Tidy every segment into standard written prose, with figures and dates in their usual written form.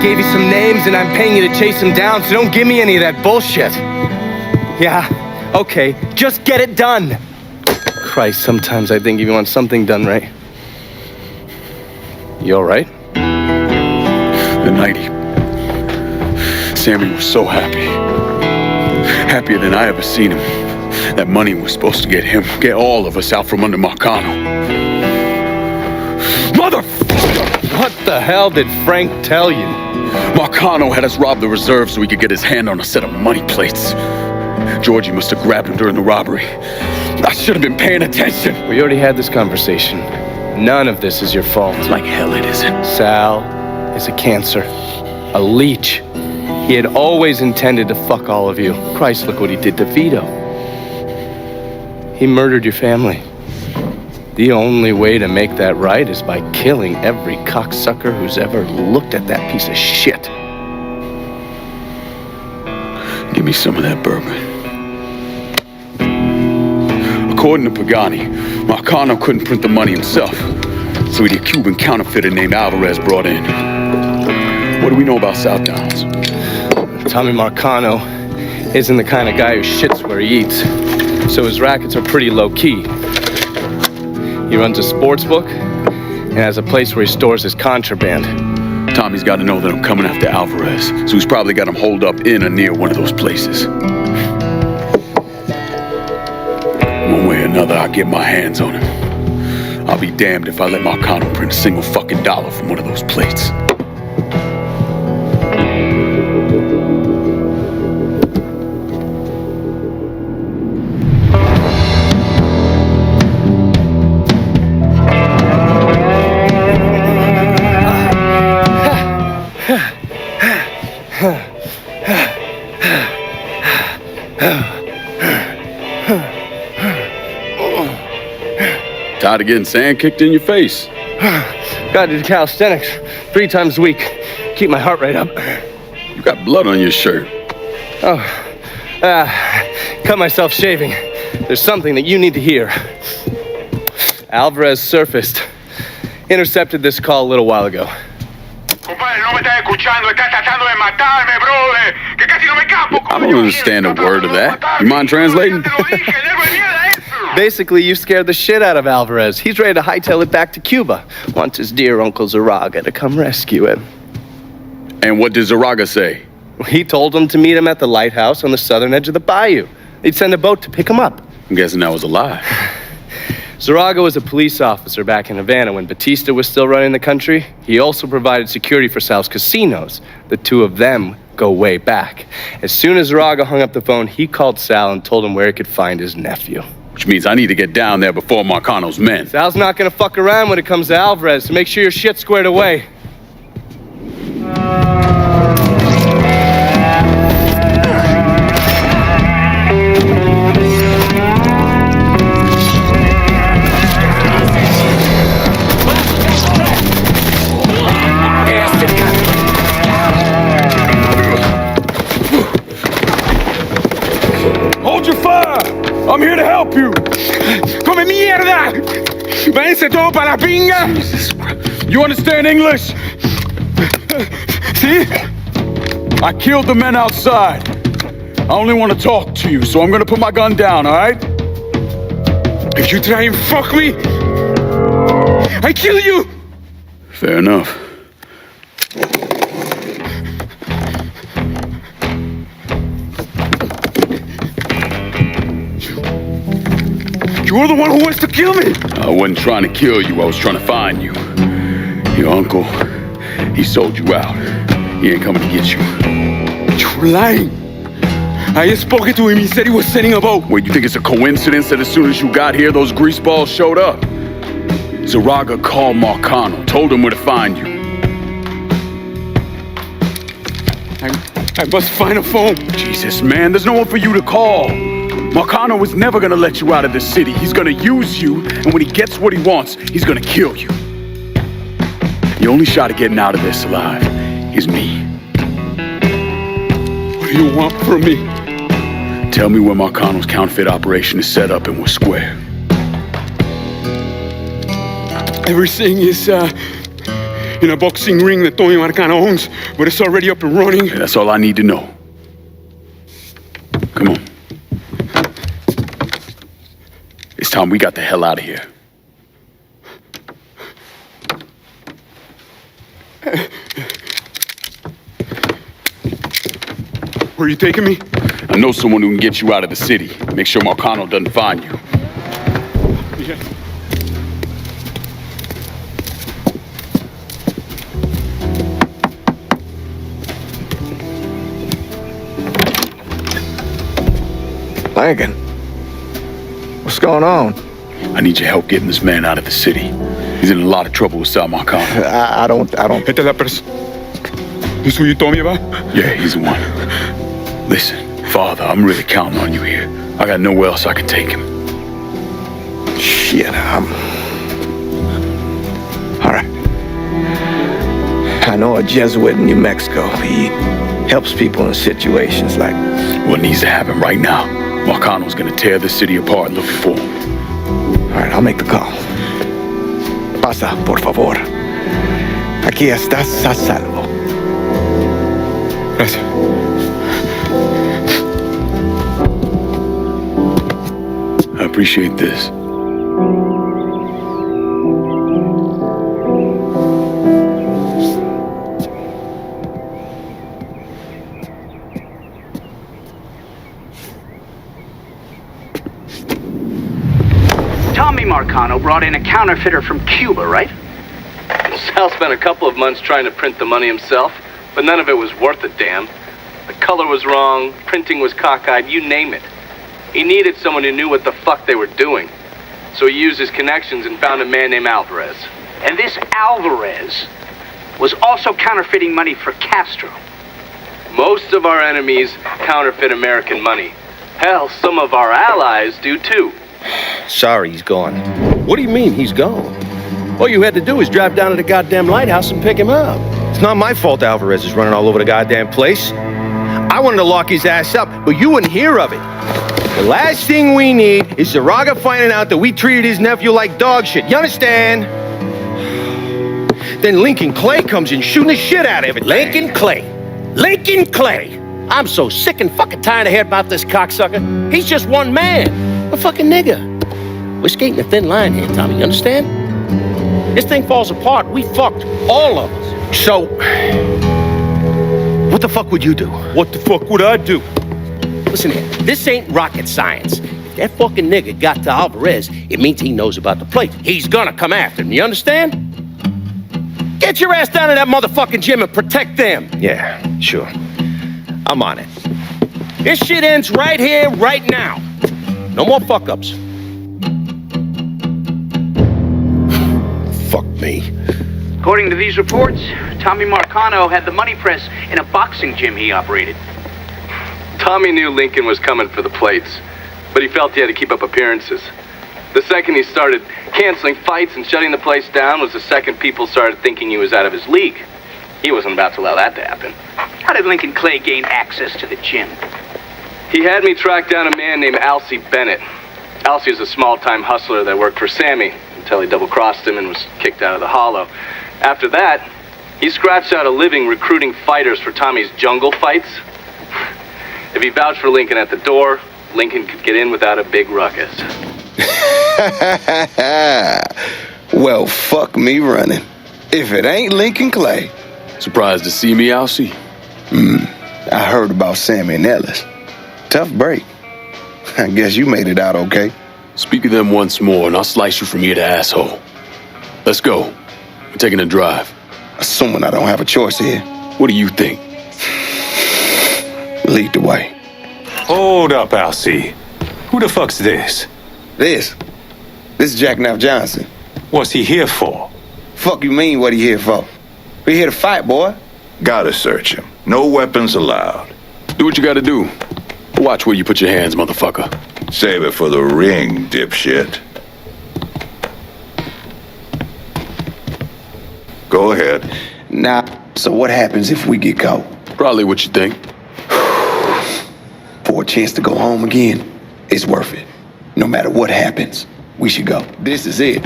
gave you some names and I'm paying you to chase them down, so don't give me any of that bullshit. Yeah, okay, just get it done. Christ, sometimes I think if you want something done right. You all right? The night Sammy was so happy. Happier than I ever seen him. That money was supposed to get him, get all of us out from under Marcano. Motherfucker! What the hell did Frank tell you? Marcano had us rob the reserve so he could get his hand on a set of money plates. Georgie must have grabbed him during the robbery. I should have been paying attention. We already had this conversation. None of this is your fault. Like hell it isn't. Sal is a cancer. A leech. He had always intended to fuck all of you. Christ, look what he did to Vito. He murdered your family. The only way to make that right is by killing every cocksucker who's ever looked at that piece of shit. Give me some of that bourbon. According to Pagani, Marcano couldn't print the money himself, so he had a Cuban counterfeiter named Alvarez brought in. What do we know about South Downs? Tommy Marcano isn't the kind of guy who shits where he eats, so his rackets are pretty low-key. He runs a sports book and has a place where he stores his contraband. Tommy's got to know that I'm coming after Alvarez, so he's probably got him holed up in or near one of those places. One way or another, I'll get my hands on him. I'll be damned if I let Marcano print a single fucking dollar from one of those plates. Tired of getting sand kicked in your face? Gotta do calisthenics 3 times a week. Keep my heart rate up. You got blood on your shirt. Oh, cut myself shaving. There's something that you need to hear. Alvarez surfaced. Intercepted this call a little while ago. I don't understand a word of that. You mind translating? Basically, you scared the shit out of Alvarez. He's ready to hightail it back to Cuba. Wants his dear Uncle Zaraga to come rescue him. And what did Zaraga say? He told him to meet him at the lighthouse on the southern edge of the bayou. They'd send a boat to pick him up. I'm guessing that was a lie. Zaraga was a police officer back in Havana when Batista was still running the country. He also provided security for Sal's casinos. The two of them go way back. As soon as Zaraga hung up the phone, he called Sal and told him where he could find his nephew. Which means I need to get down there before Marcano's men. Sal's not gonna fuck around when it comes to Alvarez, so make sure your shit's squared away. Hold your fire! I'm here to help you! ¡Come mierda! ¡Váyanse todo para la pinga! You understand English? ¿Sí? I killed the men outside. I only want to talk to you, so I'm gonna put my gun down, all right? If you try and fuck me, I kill you! Fair enough. You're the one who wants to kill me! I wasn't trying to kill you, I was trying to find you. Your uncle, he sold you out. He ain't coming to get you. You're lying. I spoke to him, he said he was sending a boat. Wait, you think it's a coincidence that as soon as you got here, those greaseballs showed up? Zaraga called Marcano, told him where to find you. I must find a phone. Jesus, man, there's no one for you to call. Marcano was never gonna let you out of this city. He's gonna use you, and when he gets what he wants, he's gonna kill you. The only shot at getting out of this alive is me. What do you want from me? Tell me where Marcano's counterfeit operation is set up and we're square. Everything is in a boxing ring that Tony Marcano owns, but it's already up and running. Yeah, that's all I need to know. Come on. It's time we got the hell out of here. Where are you taking me? I know someone who can get you out of the city. Make sure Marcano doesn't find you. Yeah. Lincoln, what's going on? I need your help getting this man out of the city. He's in a lot of trouble with Sal Marcano. I don't. Esta es la person. This who you told me about? Yeah, he's the one. Listen, Father, I'm really counting on you here. I got nowhere else I can take him. Shit, all right. I know a Jesuit in New Mexico. He helps people in situations like... What needs to happen right now? Marcano's gonna tear the city apart looking for him. All right, I'll make the call. Pasa, por favor. Aquí estás a salvo. Gracias. I appreciate this. Tommy Marcano brought in a counterfeiter from Cuba, right? Sal spent a couple of months trying to print the money himself, but none of it was worth a damn. The color was wrong, printing was cockeyed, you name it. He needed someone who knew what the fuck they were doing. So he used his connections and found a man named Alvarez. And this Alvarez was also counterfeiting money for Castro. Most of our enemies counterfeit American money. Hell, some of our allies do too. Sorry, he's gone. What do you mean, he's gone? All you had to do was drive down to the goddamn lighthouse and pick him up. It's not my fault Alvarez is running all over the goddamn place. I wanted to lock his ass up, but you wouldn't hear of it. The last thing we need is Zaraga finding out that we treated his nephew like dog shit. You understand? Then Lincoln Clay comes in shooting the shit out of everything. Lincoln Clay. Lincoln Clay. I'm so sick and fucking tired of hearing about this cocksucker. He's just one man. A fucking nigga. We're skating a thin line here, Tommy, you understand? This thing falls apart. We fucked, all of us. So, what the fuck would you do? What the fuck would I do? Listen here, this ain't rocket science. If that fucking nigga got to Alvarez, it means he knows about the plate. He's gonna come after him, you understand? Get your ass down to that motherfucking gym and protect them. Yeah, sure. I'm on it. This shit ends right here, right now. No more fuck-ups. Fuck me. According to these reports, Tommy Marcano had the money press in a boxing gym he operated. Tommy knew Lincoln was coming for the plates, but he felt he had to keep up appearances. The second he started canceling fights and shutting the place down was the second people started thinking he was out of his league. He wasn't about to allow that to happen. How did Lincoln Clay gain access to the gym? He had me track down a man named Alcee Bennett. Alcee was a small-time hustler that worked for Sammy until he double-crossed him and was kicked out of the Hollow. After that, he scratched out a living recruiting fighters for Tommy's jungle fights. If he vouched for Lincoln at the door, Lincoln could get in without a big ruckus. Well, fuck me running. If it ain't Lincoln Clay. Surprised to see me, Alcee? I heard about Sammy and Ellis. Tough break. I guess you made it out okay. Speak of them once more, and I'll slice you from ear to asshole. Let's go. We're taking a drive. Assuming I don't have a choice here. What do you think? Lead the way. Hold up, Alcee. Who the fuck's this? This is Jackknife Johnson. What's he here for? Fuck you mean what he here for? We here to fight, boy. Gotta search him. No weapons allowed. Do what you gotta do. Watch where you put your hands, motherfucker. Save it for the ring, dipshit. Go ahead. Now, so what happens if we get caught? Probably what you think. For a chance to go home again, it's worth it. No matter what happens, we should go. This is it.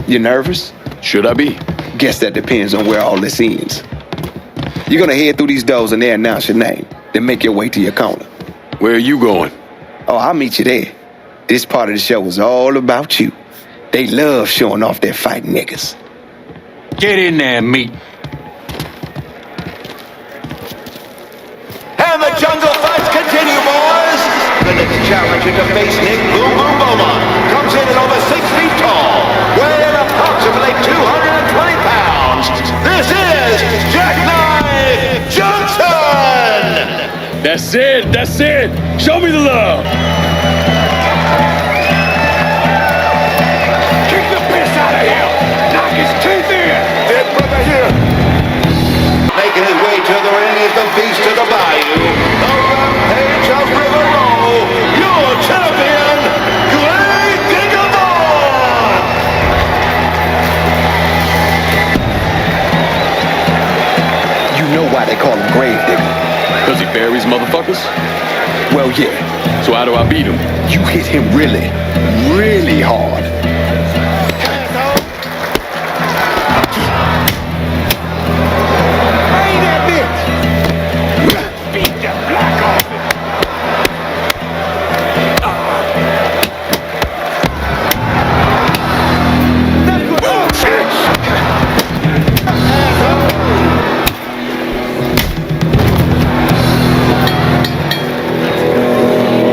You nervous? Should I be? Guess that depends on where all this ends. You're gonna head through these doors and they announce your name, then make your way to your corner. Where are you going? Oh, I'll meet you there. This part of the show is all about you. They love showing off their fighting niggas. Get in there, meat. And the jungle fights continue, boys. The next challenger to face Nick Boom Boom Beaumont comes in at over 6 feet tall, weighing approximately 220 pounds. This is Jackknife Johnson! That's it. Show me the love. Kick the piss out of him. Knock his teeth in. Dead brother here. Making his way to the ring is the beast of the bayou, the rampage of River Row, your champion, Greg Digabon! You know why they call him Grave Digger? Because he buries motherfuckers? Well, yeah. So how do I beat him? You hit him really, really hard. Bang that bitch! Beat the black off it!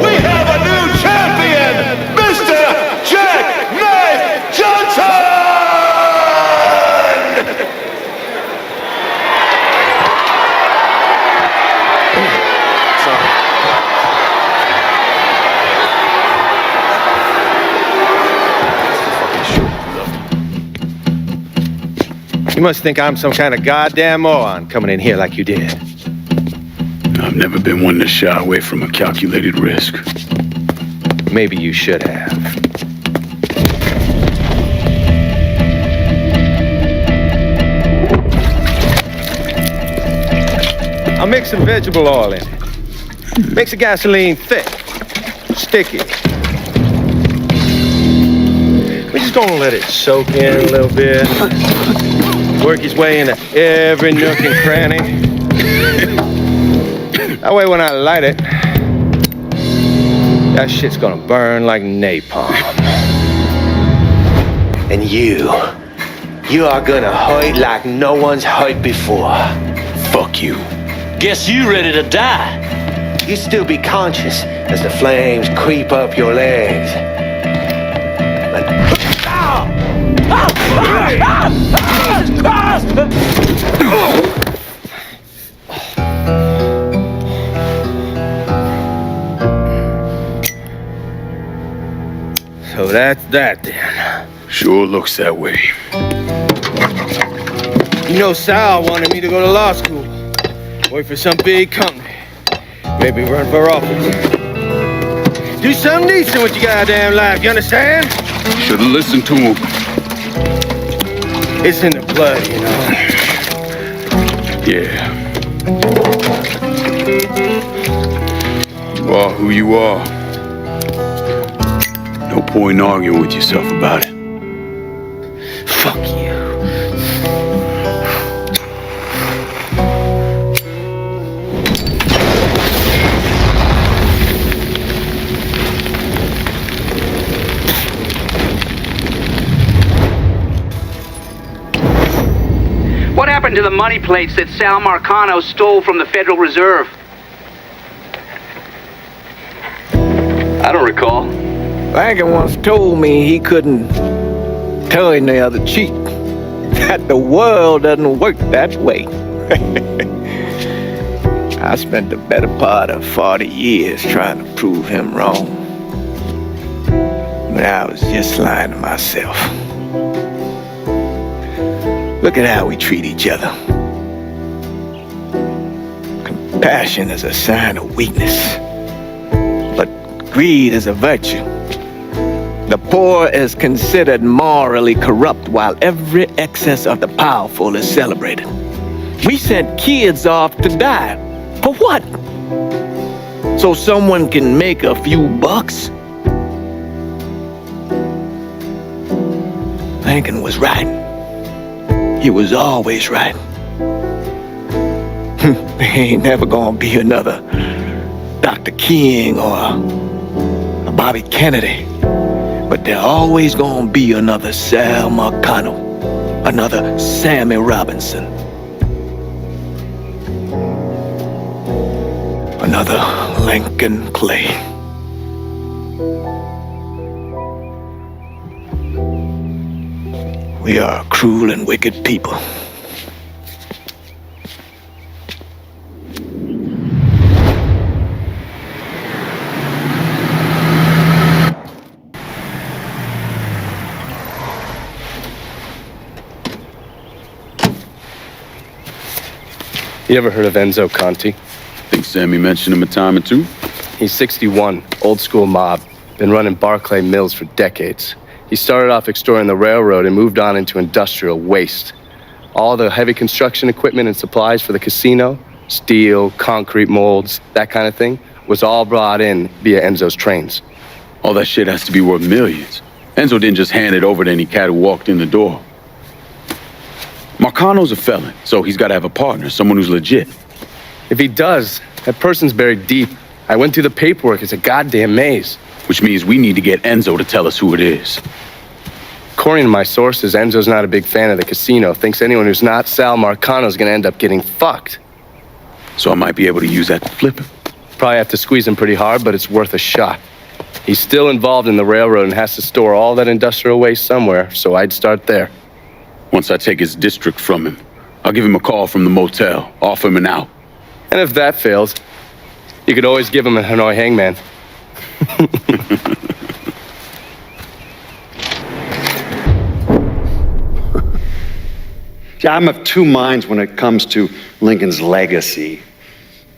We have a new champion, Mr. Jackknife Johnson! You must think I'm some kind of goddamn moron coming in here like you did. I've never been one to shy away from a calculated risk. Maybe you should have. I'll mix some vegetable oil in it. Makes the gasoline thick, sticky. We're just gonna let it soak in a little bit. Work his way into every nook and cranny. That way when I light it, that shit's gonna burn like napalm. And you are gonna hurt like no one's hurt before. Fuck you. Guess you ready to die. You still be conscious as the flames creep up your legs. So that's that then. Sure looks that way. You know, Sal wanted me to go to law school, work for some big company, maybe run for office. Do something decent with your goddamn life, you understand? Should've listened to him. It's in the blood, you know. Yeah. You are who you are. No point arguing with yourself about it. Fuck you. What happened to the money plates that Sal Marcano stole from the Federal Reserve? I don't recall. Langan once told me he couldn't tell any other cheat. That the world doesn't work that way. I spent the better part of 40 years trying to prove him wrong. But I was just lying to myself. Look at how we treat each other. Compassion is a sign of weakness, but greed is a virtue. The poor is considered morally corrupt, while every excess of the powerful is celebrated. We sent kids off to die. For what? So someone can make a few bucks? Lincoln was right. He was always right. There ain't never gonna be another Dr. King or a Bobby Kennedy. But there always gonna be another Sal Marcano, another Sammy Robinson, another Lincoln Clay. We are a cruel and wicked people. You ever heard of Enzo Conti? Think Sammy mentioned him a time or two? He's 61, old school mob. Been running Barclay Mills for decades. He started off extorting the railroad and moved on into industrial waste. All the heavy construction equipment and supplies for the casino, steel, concrete molds, that kind of thing, was all brought in via Enzo's trains. All that shit has to be worth millions. Enzo didn't just hand it over to any cat who walked in the door. Marcano's a felon, so he's got to have a partner, someone who's legit. If he does, that person's buried deep. I went through the paperwork. It's a goddamn maze. Which means we need to get Enzo to tell us who it is. According to my sources, Enzo's not a big fan of the casino. Thinks anyone who's not Sal Marcano's gonna end up getting fucked. So I might be able to use that to flip him. Probably have to squeeze him pretty hard, but it's worth a shot. He's still involved in the railroad and has to store all that industrial waste somewhere, so I'd start there. Once I take his district from him, I'll give him a call from the motel, offer him an out. And if that fails, you could always give him a Hanoi hangman. See, I'm of two minds when it comes to Lincoln's legacy.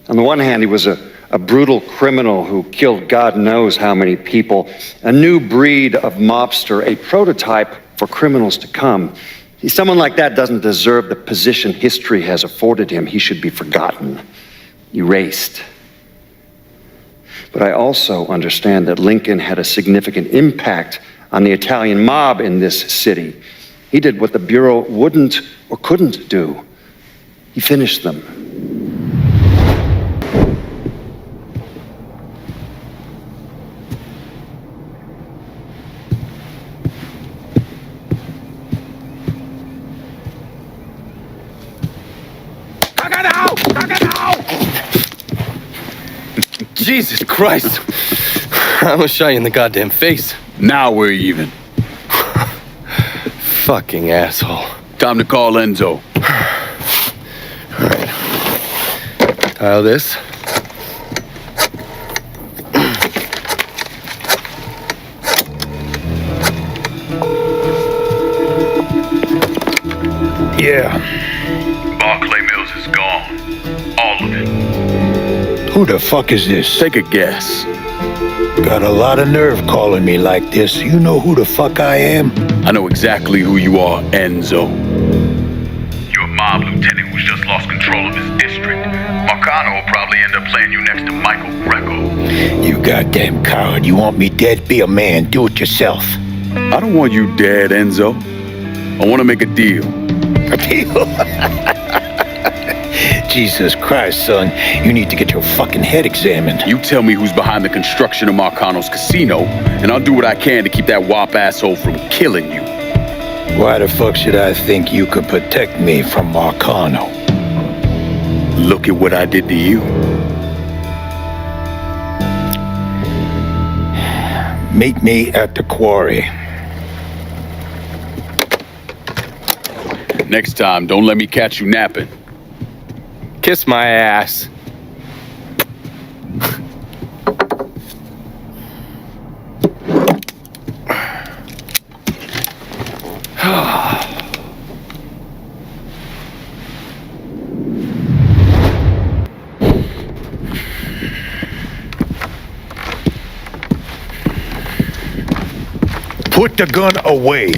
On the one hand, he was a brutal criminal who killed God knows how many people, a new breed of mobster, a prototype for criminals to come. Someone like that doesn't deserve the position history has afforded him. He should be forgotten, erased. But I also understand that Lincoln had a significant impact on the Italian mob in this city. He did what the Bureau wouldn't or couldn't do. He finished them. Jesus Christ. I'm gonna shot you in the goddamn face. Now we're even. Fucking asshole. Time to call Enzo. All right. Dial this. Yeah. Barclay Mills is gone. All of it. Who the fuck is this? Take a guess. Got a lot of nerve calling me like this. You know who the fuck I am? I know exactly who you are, Enzo. You're a mob lieutenant who's just lost control of his district. Marcano will probably end up playing you next to Michael Greco. You goddamn coward. You want me dead? Be a man. Do it yourself. I don't want you dead, Enzo. I want to make a deal. A deal? Jesus Christ, son. You need to get your fucking head examined. You tell me who's behind the construction of Marcano's casino, and I'll do what I can to keep that wop asshole from killing you. Why the fuck should I think you could protect me from Marcano? Look at what I did to you. Meet me at the quarry. Next time, don't let me catch you napping. Kiss my ass. Put the gun away.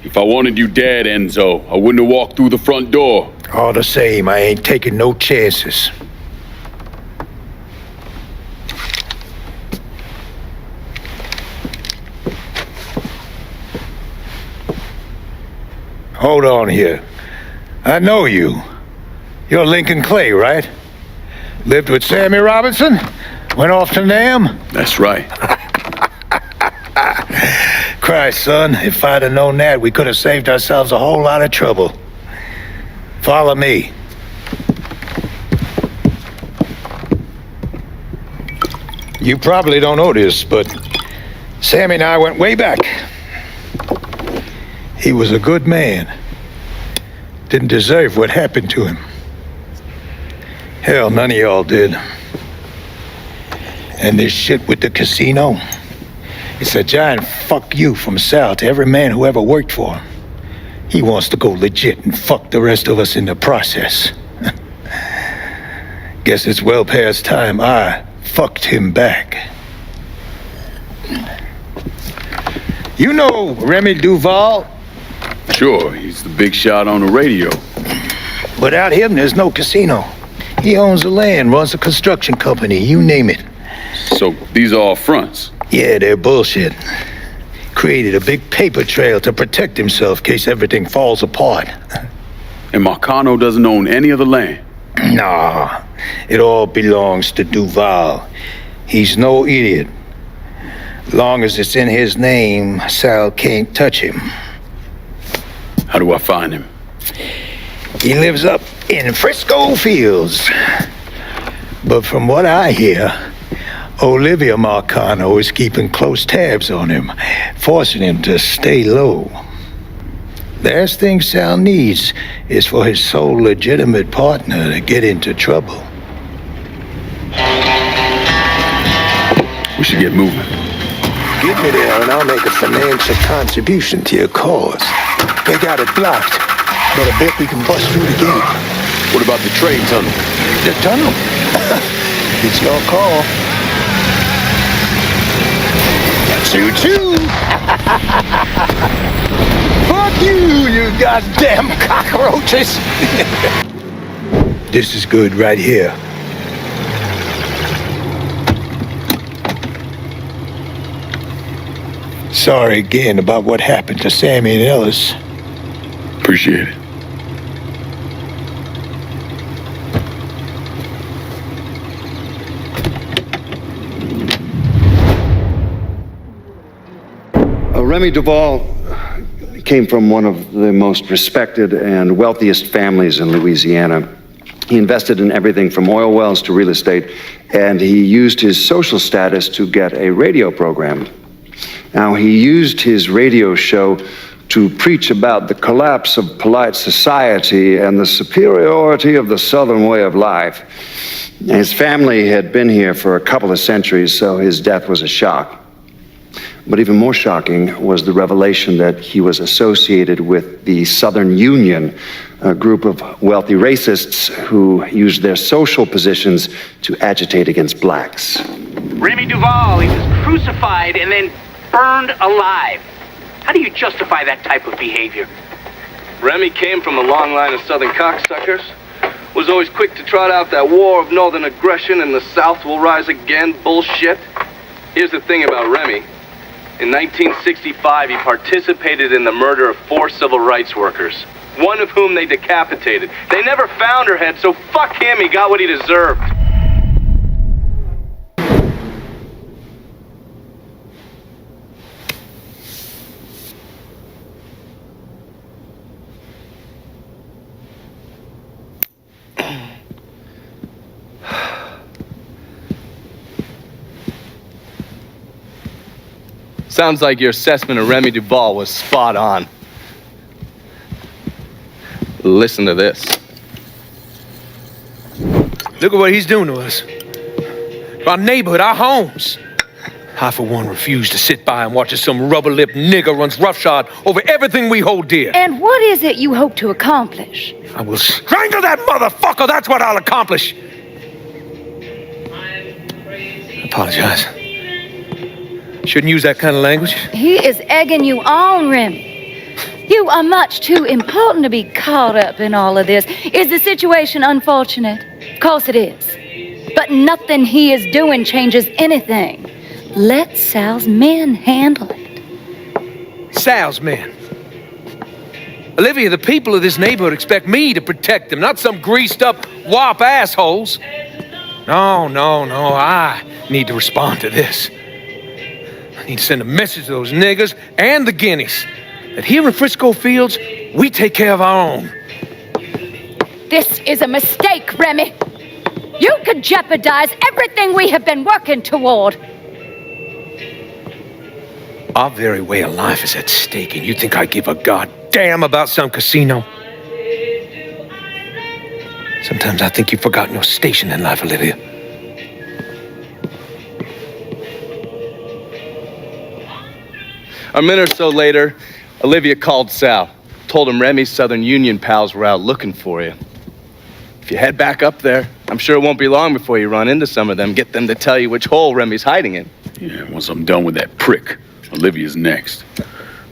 If I wanted you dead, Enzo, I wouldn't have walked through the front door. All the same, I ain't taking no chances. Hold on here. I know you. You're Lincoln Clay, right? Lived with Sammy Robinson? Went off to Nam? That's right. Christ, son, if I'd have known that, we could have saved ourselves a whole lot of trouble. Follow me. You probably don't know this, but Sammy and I went way back. He was a good man. Didn't deserve what happened to him. Hell, none of y'all did. And this shit with the casino, it's a giant fuck you from Sal to every man who ever worked for him. He wants to go legit and fuck the rest of us in the process. Guess it's well past time I fucked him back. You know Remy Duval? Sure, he's the big shot on the radio. Without him, there's no casino. He owns the land, runs a construction company, you name it. So these are all fronts? Yeah, they're bullshit. Created a big paper trail to protect himself in case everything falls apart. And Marcano doesn't own any of the land? Nah, it all belongs to Duval. He's no idiot. Long as it's in his name, Sal can't touch him. How do I find him? He lives up in Frisco Fields. But from what I hear, Olivia Marcano is keeping close tabs on him, forcing him to stay low. The last thing Sal needs is for his sole legitimate partner to get into trouble. We should get moving. Get me there and I'll make a financial contribution to your cause. They got it blocked, but I bet we can bust through the gate. What about the train tunnel? The tunnel? It's your call. Choo-choo! Fuck you, you goddamn cockroaches! This is good right here. Sorry again about what happened to Sammy and Ellis. Appreciate it. Remy Duval came from one of the most respected and wealthiest families in Louisiana. He invested in everything from oil wells to real estate, and he used his social status to get a radio program. Now, he used his radio show to preach about the collapse of polite society and the superiority of the Southern way of life. His family had been here for a couple of centuries, so his death was a shock. But even more shocking was the revelation that he was associated with the Southern Union, a group of wealthy racists who used their social positions to agitate against blacks. Remy Duval, he was crucified and then burned alive. How do you justify that type of behavior? Remy came from a long line of Southern cocksuckers. Was always quick to trot out that war of Northern aggression and the South will rise again bullshit. Here's the thing about Remy. In 1965, he participated in the murder of 4 civil rights workers, one of whom they decapitated. They never found her head, so fuck him, he got what he deserved. Sounds like your assessment of Remy Duval was spot on. Listen to this. Look at what he's doing to us. Our neighborhood, our homes. I, for one, refuse to sit by and watch as some rubber-lipped nigger runs roughshod over everything we hold dear. And what is it you hope to accomplish? I will strangle that motherfucker, that's what I'll accomplish. I apologize. Shouldn't use that kind of language. He is egging you on, Remy. You are much too important to be caught up in all of this. Is the situation unfortunate? Of course it is. But nothing he is doing changes anything. Let Sal's men handle it. Sal's men? Olivia, the people of this neighborhood expect me to protect them, not some greased-up wop assholes. No, I need to respond to this. I need to send a message to those niggas and the guineas that here in Frisco Fields, we take care of our own. This is a mistake, Remy. You could jeopardize everything we have been working toward. Our very way of life is at stake, and you think I give a goddamn about some casino? Sometimes I think you've forgotten your station in life, Olivia. A minute or so later, Olivia called Sal. Told him Remy's Southern Union pals were out looking for you. If you head back up there, I'm sure it won't be long before you run into some of them, get them to tell you which hole Remy's hiding in. Yeah, once I'm done with that prick, Olivia's next.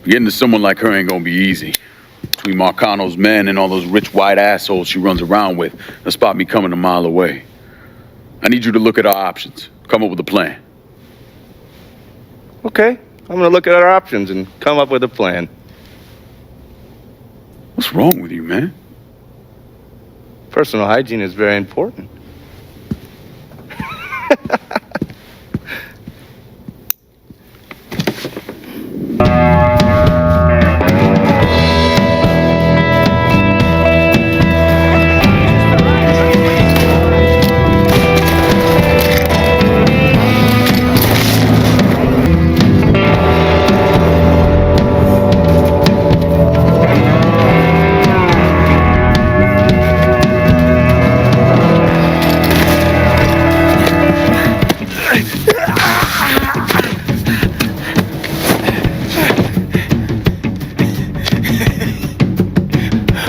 Getting to someone like her ain't gonna be easy. Between Marcano's men and all those rich white assholes she runs around with, they'll spot me coming a mile away. I need you to look at our options. Come up with a plan. Okay, I'm gonna look at our options and come up with a plan. What's wrong with you, man? Personal hygiene is very important.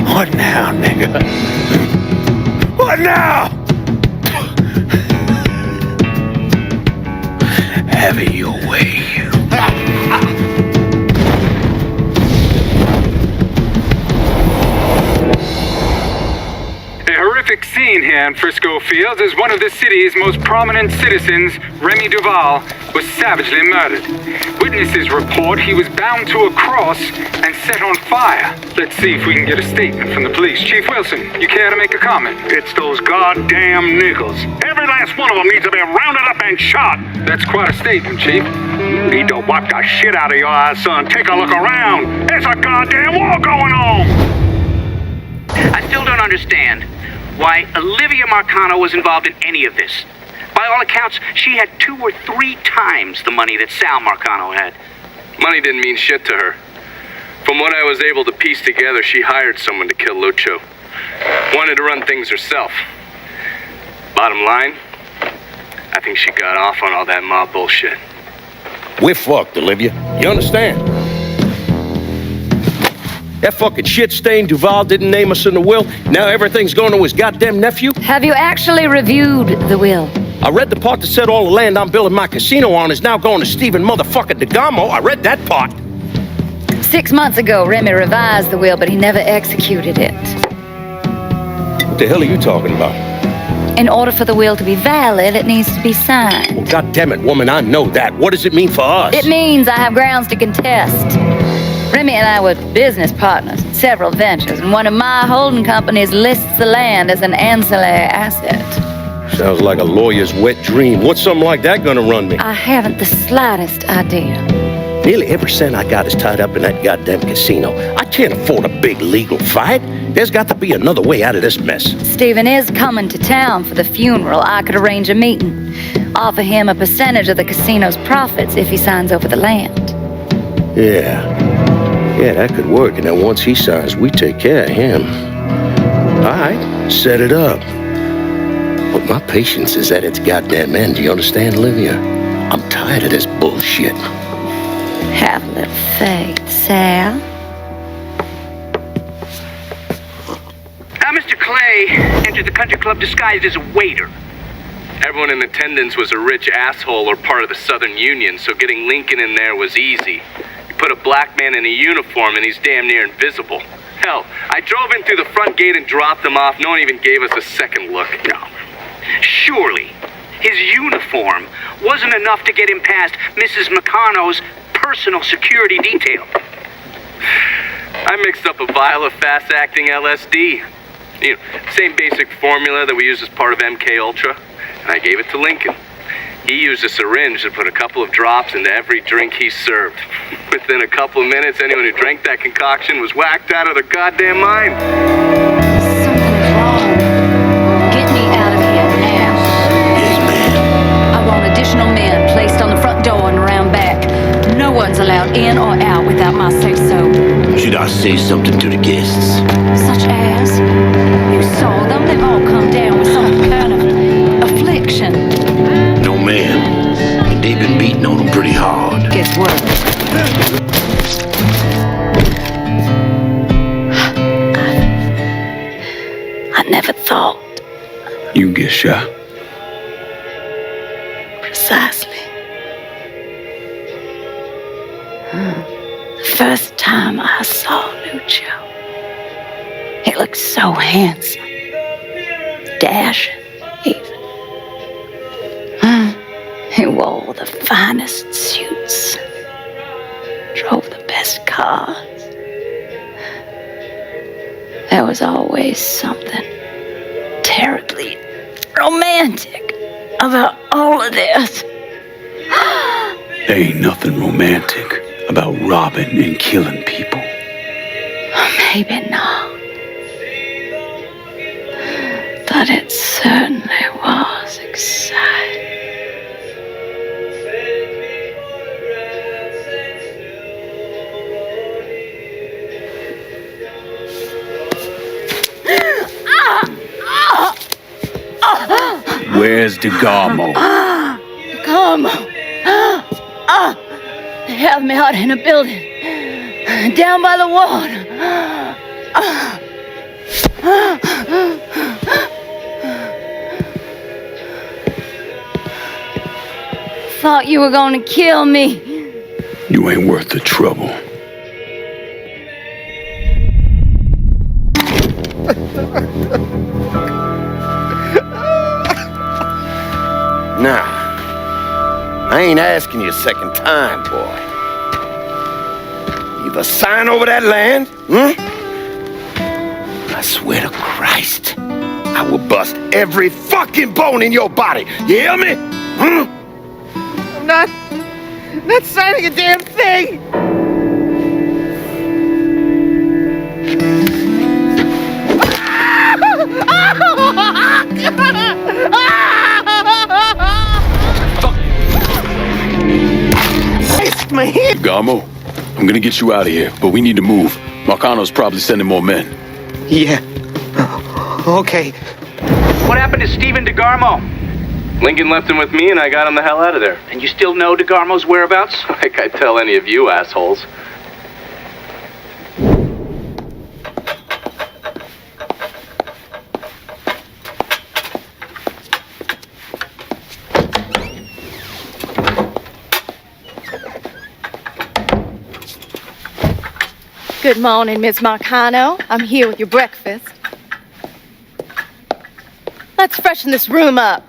What now, nigga? What now? Have it your way. A horrific scene here in Frisco Fields as one of the city's most prominent citizens, Remy Duval, was savagely murdered. Witnesses report he was bound to a cross and set on fire. Let's see if we can get a statement from the police. Chief Wilson, you care to make a comment? It's those goddamn niggers. Every last one of them needs to be rounded up and shot. That's quite a statement, Chief. You need to wipe the shit out of your eyes, son. Take a look around. There's a goddamn war going on. I still don't understand why Olivia Marcano was involved in any of this. By all accounts, she had 2 or 3 times the money that Sal Marcano had. Money didn't mean shit to her. From what I was able to piece together, she hired someone to kill Lucho. Wanted to run things herself. Bottom line, I think she got off on all that mob bullshit. We're fucked, Olivia. You understand? That fucking shit-stained Duval didn't name us in the will. Now everything's going to his goddamn nephew. Have you actually reviewed the will? I read the part that said all the land I'm building my casino on is now going to Stephen motherfucking DeGamo. I read that part. 6 months ago, Remy revised the will, but he never executed it. What the hell are you talking about? In order for the will to be valid, it needs to be signed. Well, goddammit, woman, I know that. What does it mean for us? It means I have grounds to contest. Remy and I were business partners in several ventures, and one of my holding companies lists the land as an ancillary asset. Sounds like a lawyer's wet dream. What's something like that gonna run me? I haven't the slightest idea. Nearly every cent I got is tied up in that goddamn casino. I can't afford a big legal fight. There's got to be another way out of this mess. Stephen is coming to town for the funeral. I could arrange a meeting. Offer him a percentage of the casino's profits if he signs over the land. Yeah, that could work. And then once he signs, we take care of him. All right, set it up. But my patience is at its goddamn end. Do you understand, Olivia? I'm tired of this bullshit. Have a little faith, Sal. Now, Mr. Clay entered the country club disguised as a waiter. Everyone in attendance was a rich asshole or part of the Southern Union, so getting Lincoln in there was easy. You put a black man in a uniform and he's damn near invisible. Hell, I drove in through the front gate and dropped him off. No one even gave us a second look. No. Surely, his uniform wasn't enough to get him past Mrs. Marcano's personal security detail. I mixed up a vial of fast-acting LSD. You know, same basic formula that we use as part of MK Ultra. And I gave it to Lincoln. He used a syringe and put a couple of drops into every drink he served. Within a couple of minutes, anyone who drank that concoction was whacked out of their goddamn mind. Something's wrong. Get me out of here now. Yes, ma'am. I want additional men placed on the front door and around back. No one's allowed in or out without my say-so. Should I say something to the guests? Such as? You saw them? They've all come down with some kind of affliction. No, ma'am. But they've been beating on them pretty hard. Gets worse. I never thought. You get shot. Precisely. The first time I saw Lucio, he looked so handsome, dashing even. He wore the finest suits, drove the best cars. There was always something terribly romantic about all of this. There ain't nothing romantic about robbing and killing people. Maybe not. But it certainly was exciting. Where's DeGarmo? Come. They have me out in a building, down by the water. Thought you were going to kill me. You ain't worth the trouble. Now, I ain't asking you a second time, boy. Either sign over that land, I swear to Christ, I will bust every fucking bone in your body. You hear me? I'm not signing a damn thing. My head. DeGarmo, I'm gonna get you out of here, but we need to move. Marcano's probably sending more men. Yeah. Okay. What happened to Stephen DeGarmo? Lincoln left him with me and I got him the hell out of there. And you still know DeGarmo's whereabouts? Like I tell any of you assholes. Good morning, Miss Marcano. I'm here with your breakfast. Let's freshen this room up.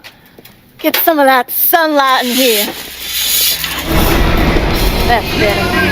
Get some of that sunlight in here. That's better.